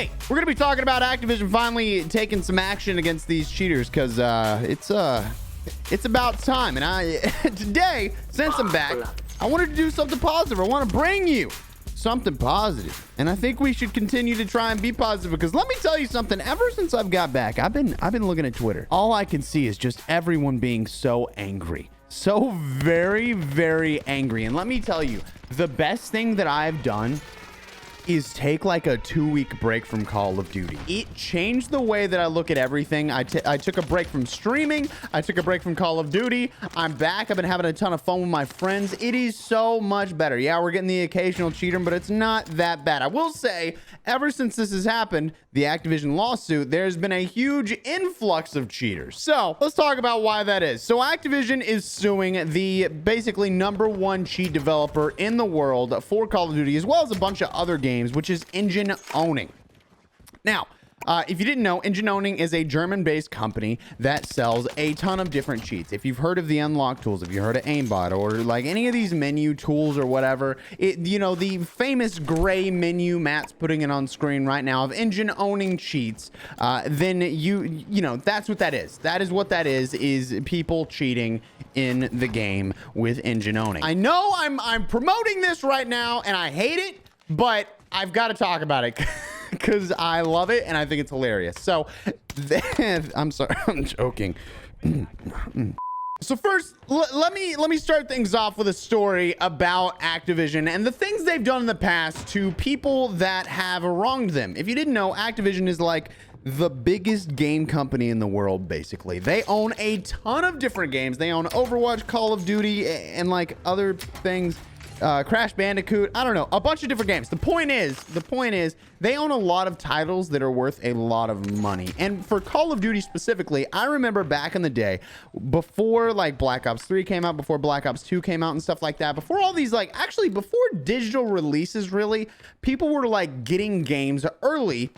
Today, we're going to be talking about Activision finally taking some action against these cheaters because it's about time. And today, since I'm back, I wanted to do something positive. I want to bring you something positive. And I think we should continue to try and be positive because let me tell you something. Ever since I've got back, I've been looking at Twitter. All I can see is just everyone being so angry. So very, very angry. And let me tell you, the best thing that I've done is take like a 2-week break from Call of Duty. It changed the way that I look at everything. I took a break from streaming. I took a break from Call of Duty. I'm back. I've been having a ton of fun with my friends. It is so much better. Yeah, we're getting the occasional cheater, but it's not that bad. I will say, ever since this has happened, the Activision lawsuit, there's been a huge influx of cheaters. So let's talk about why that is. So Activision is suing the basically #1 cheat developer in the world for Call of Duty, as well as a bunch of other games, which is engineowning. Now, if you didn't know, engineowning is a German-based company that sells a ton of different cheats. If you've heard of the unlock tools, if you heard of aimbot or like any of these menu tools or whatever, the famous gray menu Matt's putting it on screen right now of engineowning cheats, then you know that's what that is. That is what that is people cheating in the game with engineowning. I know I'm promoting this right now and I hate it, but I've got to talk about it because I love it and I think it's hilarious. So I'm sorry, I'm joking. So first, let me start things off with a story about Activision and the things they've done in the past to people that have wronged them. If you didn't know, Activision is like the biggest game company in the world, basically. They own a ton of different games. They own Overwatch, Call of Duty, and like other things. Crash Bandicoot, I don't know, a bunch of different games. The point is they own a lot of titles that are worth a lot of money. And for Call of Duty specifically, I remember back in the day, before like Black Ops 3 came out, before Black Ops 2 came out and stuff like that, before all these actually before digital releases really, people were like getting games early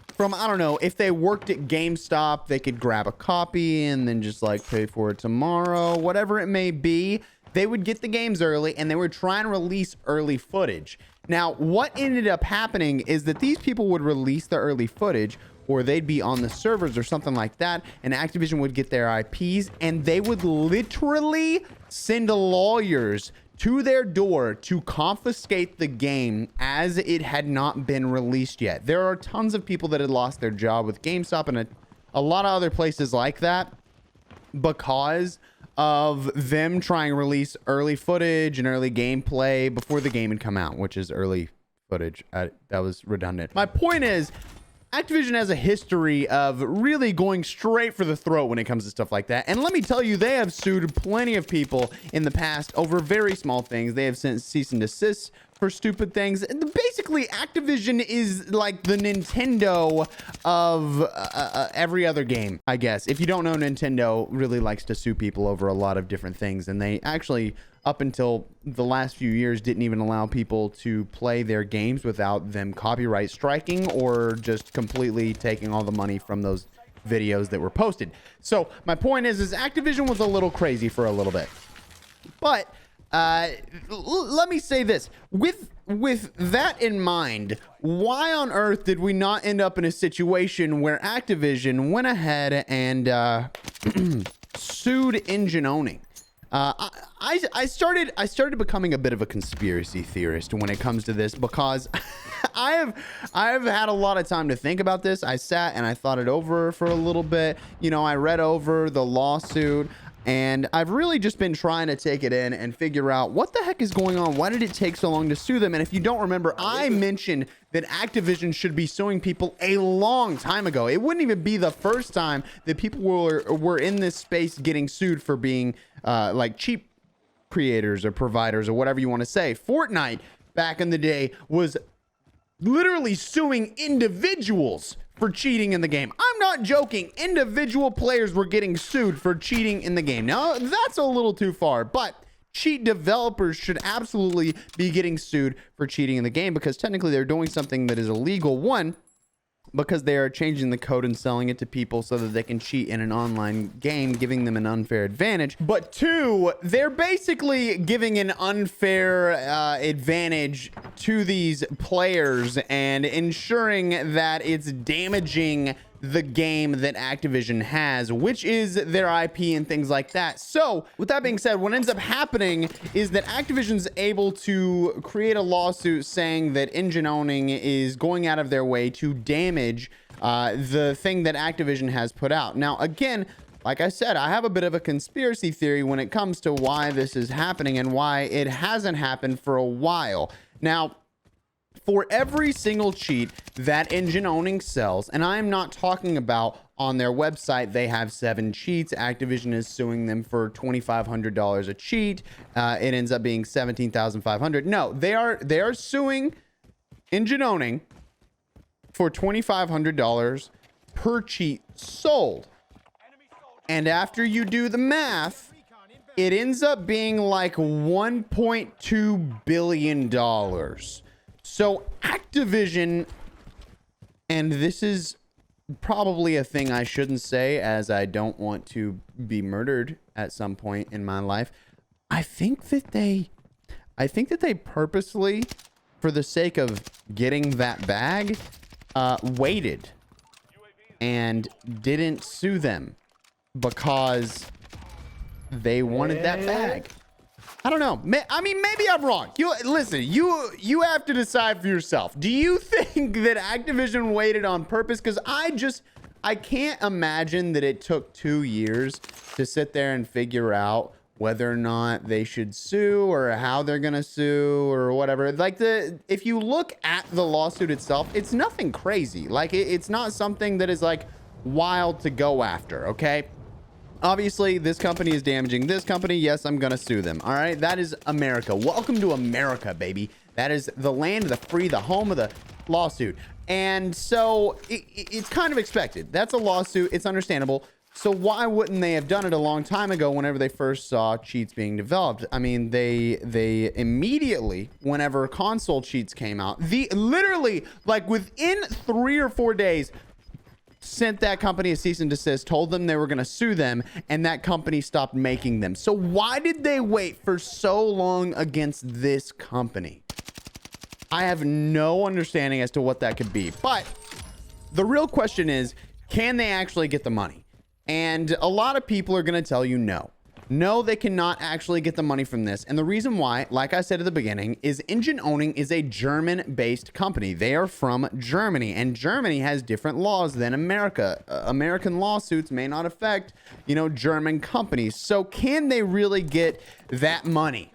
from, I don't know, if they worked at GameStop, they could grab a copy and then just like pay for it tomorrow, whatever it may be. They would get the games early and they would try and release early footage. Now, what ended up happening is that these people would release the early footage or they'd be on the servers or something like that, and Activision would get their IPs and they would literally send lawyers to their door to confiscate the game as it had not been released yet. There are tons of people that had lost their job with GameStop and a lot of other places like that because of them trying to release early footage and early gameplay before the game had come out, which is early footage. That was redundant. My point is, Activision has a history of really going straight for the throat when it comes to stuff like that. And let me tell you, they have sued plenty of people in the past over very small things. They have sent cease and desist for stupid things. And basically, Activision is like the Nintendo of every other game, I guess. If you don't know, Nintendo really likes to sue people over a lot of different things. And they actually, up until the last few years, didn't even allow people to play their games without them copyright striking or just completely taking all the money from those videos that were posted. So my point is Activision was a little crazy for a little bit. But let me say this. With that in mind, why on earth did we not end up in a situation where Activision went ahead and sued engineowning? I started becoming a bit of a conspiracy theorist when it comes to this because I have had a lot of time to think about this. I sat and I thought it over for a little bit. I read over the lawsuit. And I've really just been trying to take it in and figure out what the heck is going on. Why did it take so long to sue them? And if you don't remember, I mentioned that Activision should be suing people a long time ago. It wouldn't even be the first time that people were in this space getting sued for being like cheap creators or providers or whatever you want to say. Fortnite back in the day was literally suing individuals for cheating in the game. I'm not joking. Individual players were getting sued for cheating in the game. Now, that's a little too far, but cheat developers should absolutely be getting sued for cheating in the game because technically they're doing something that is illegal. One, because they are changing the code and selling it to people so that they can cheat in an online game, giving them an unfair advantage. But two, they're basically giving an unfair advantage to these players and ensuring that it's damaging the game that Activision has, which is their IP and things like that. So with that being said, what ends up happening is that Activision's able to create a lawsuit saying that engineowning is going out of their way to damage the thing that Activision has put out. Now, again, like I said, I have a bit of a conspiracy theory when it comes to why this is happening and why it hasn't happened for a while. Now, for every single cheat that engineowning sells, and I'm not talking about on their website, they have 7 cheats. Activision is suing them for $2,500 a cheat. It ends up being $17,500. No, they are suing engineowning for $2,500 per cheat sold. And after you do the math, it ends up being like $1.2 billion. So Activision, and this is probably a thing I shouldn't say as I don't want to be murdered at some point in my life. I think that they purposely, for the sake of getting that bag, waited and didn't sue them because they wanted that bag. I don't know. I mean, maybe I'm wrong. Listen, you have to decide for yourself. Do you think that Activision waited on purpose? Because I can't imagine that it took 2 years to sit there and figure out whether or not they should sue or how they're going to sue or whatever. Like if you look at the lawsuit itself, it's nothing crazy. Like it's not something that is like wild to go after. Okay. Obviously, this company is damaging this company. Yes, I'm going to sue them. All right. That is America. Welcome to America, baby. That is the land of the free, the home of the lawsuit. And so it's kind of expected. That's a lawsuit. It's understandable. So why wouldn't they have done it a long time ago whenever they first saw cheats being developed? I mean, they immediately, whenever console cheats came out, literally like within 3 or 4 days, sent that company a cease and desist, told them they were going to sue them, and that company stopped making them. So why did they wait for so long against this company? I have no understanding as to what that could be. But the real question is, can they actually get the money? And a lot of people are going to tell you no. No, they cannot actually get the money from this. And the reason why, like I said at the beginning, is engineowning is a German-based company. They are from Germany, and Germany has different laws than America. American lawsuits may not affect, German companies. So can they really get that money?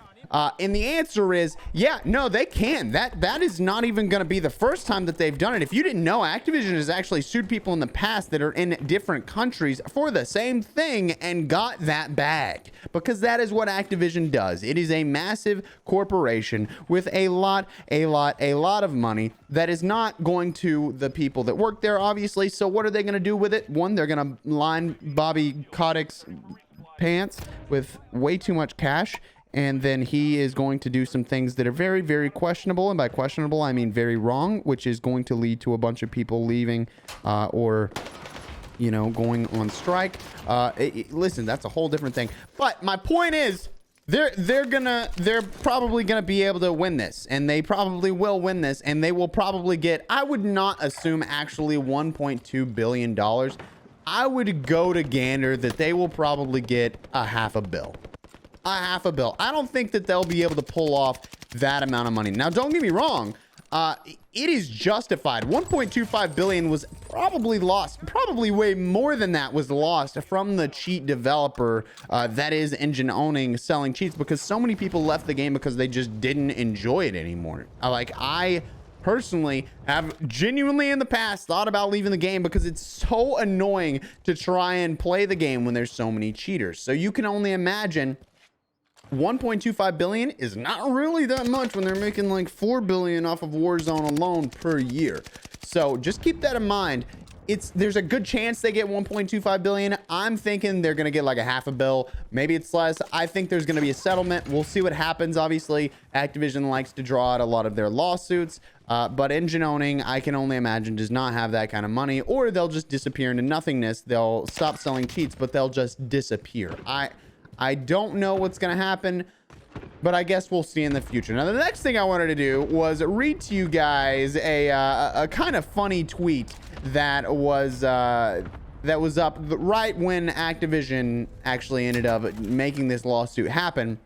And the answer is, yeah, no, they can. That is not even going to be the first time that they've done it. If you didn't know, Activision has actually sued people in the past that are in different countries for the same thing and got that bag, because that is what Activision does. It is a massive corporation with a lot of money that is not going to the people that work there, obviously. So what are they going to do with it? One, they're going to line Bobby Kotick's pants with way too much cash. And then he is going to do some things that are very, very questionable. And by questionable, I mean very wrong, which is going to lead to a bunch of people leaving or, going on strike. Listen, that's a whole different thing. But my point is, they're probably gonna be able to win this, and they probably will win this, and they will probably get, I would not assume actually $1.2 billion. I would go to gander that they will probably get $500 million. $500 million. I don't think that they'll be able to pull off that amount of money. Now, don't get me wrong. It is justified. 1.25 billion was probably lost. Probably way more than that was lost from the cheat developer that is engineowning selling cheats, because so many people left the game because they just didn't enjoy it anymore. I personally have genuinely in the past thought about leaving the game because it's so annoying to try and play the game when there's so many cheaters. So you can only imagine 1.25 billion is not really that much when they're making like 4 billion off of Warzone alone per year. So just keep that in mind. there's a good chance they get 1.25 billion. I'm thinking they're gonna get like a $500 million. Maybe it's less. I think there's gonna be a settlement. We'll see what happens. Obviously, Activision likes to draw out a lot of their lawsuits, but engineowning, I can only imagine, does not have that kind of money, or they'll just disappear into nothingness. They'll stop selling cheats, but they'll just disappear. I don't know what's gonna happen, but I guess we'll see in the future. Now, the next thing I wanted to do was read to you guys a kind of funny tweet that was up right when Activision actually ended up making this lawsuit happen.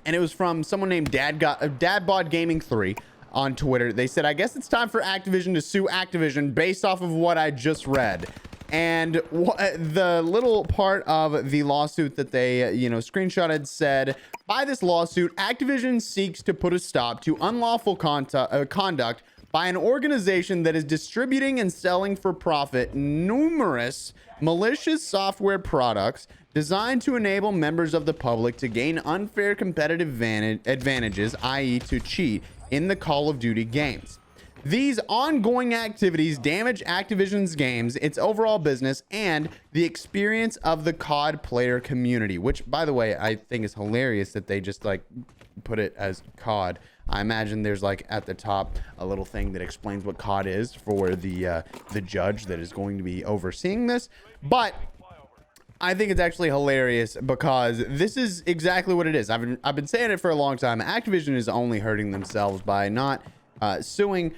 And it was from someone named Dadbod Gaming 3 on Twitter. They said, I guess it's time for Activision to sue Activision based off of what I just read. And the little part of the lawsuit that they, screenshotted said, by this lawsuit, Activision seeks to put a stop to unlawful conduct by an organization that is distributing and selling for profit numerous malicious software products designed to enable members of the public to gain unfair competitive advantages, i.e. to cheat in the Call of Duty games. These ongoing activities damage Activision's games, its overall business, and the experience of the COD player community, which, by the way, I think is hilarious that they just like put it as COD. I imagine there's like at the top a little thing that explains what COD is for the judge that is going to be overseeing this. But I think it's actually hilarious because this is exactly what it is. I've been saying it for a long time. Activision is only hurting themselves by not suing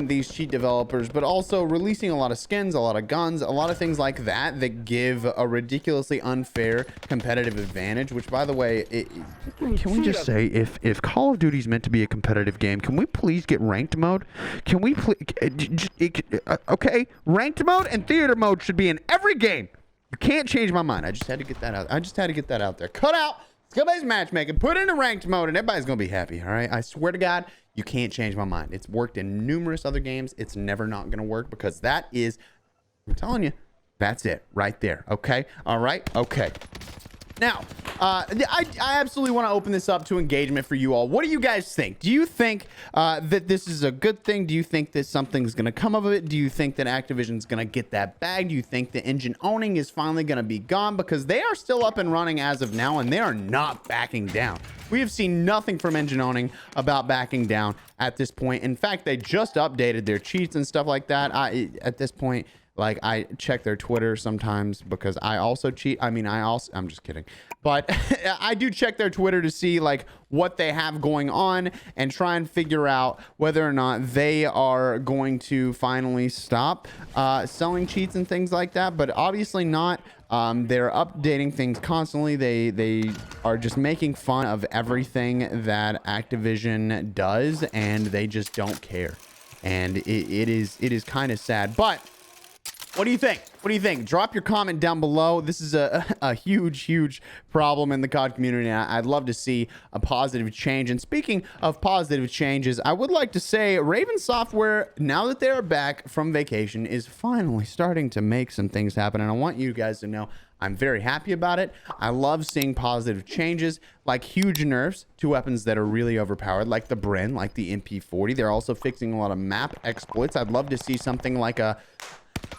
these cheat developers, but also releasing a lot of skins, a lot of guns, a lot of things like that give a ridiculously unfair competitive advantage, which, by the way, can we just say, if Call of Duty is meant to be a competitive game, can we please get ranked mode? Can we okay, ranked mode and theater mode should be in every game. You can't change my mind. I just had to get that out. There. Cut out skill-based matchmaking, put it in a ranked mode, and everybody's gonna be happy. All right, I swear to God, you can't change my mind. It's worked in numerous other games. It's never not gonna work because that is, I'm telling you, that's it right there. Okay, all right, okay. Now, I absolutely want to open this up to engagement for you all. What do you guys think? Do you think that this is a good thing? Do you think that something's going to come of it? Do you think that Activision's going to get that bag? Do you think the engine owning is finally going to be gone? Because they are still up and running as of now, and they are not backing down. We have seen nothing from engine owning about backing down at this point. In fact, they just updated their cheats and stuff like that. At this point, like, I check their Twitter sometimes because I also cheat. I'm just kidding. But I do check their Twitter to see like what they have going on and try and figure out whether or not they are going to finally stop selling cheats and things like that. But obviously not. They're updating things constantly. They are just making fun of everything that Activision does, and they just don't care. And it is kind of sad. But what do you think? What do you think? Drop your comment down below. This is a huge problem in the COD community. I'd love to see a positive change. And speaking of positive changes, I would like to say Raven Software, now that they're back from vacation, is finally starting to make some things happen. And I want you guys to know I'm very happy about it. I love seeing positive changes, like huge nerfs to weapons that are really overpowered, like the Bren, like the MP40. They're also fixing a lot of map exploits. I'd love to see something like a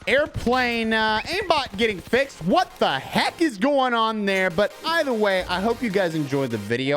airplane aimbot getting fixed. What the heck is going on there? But either way, I hope you guys enjoyed the video.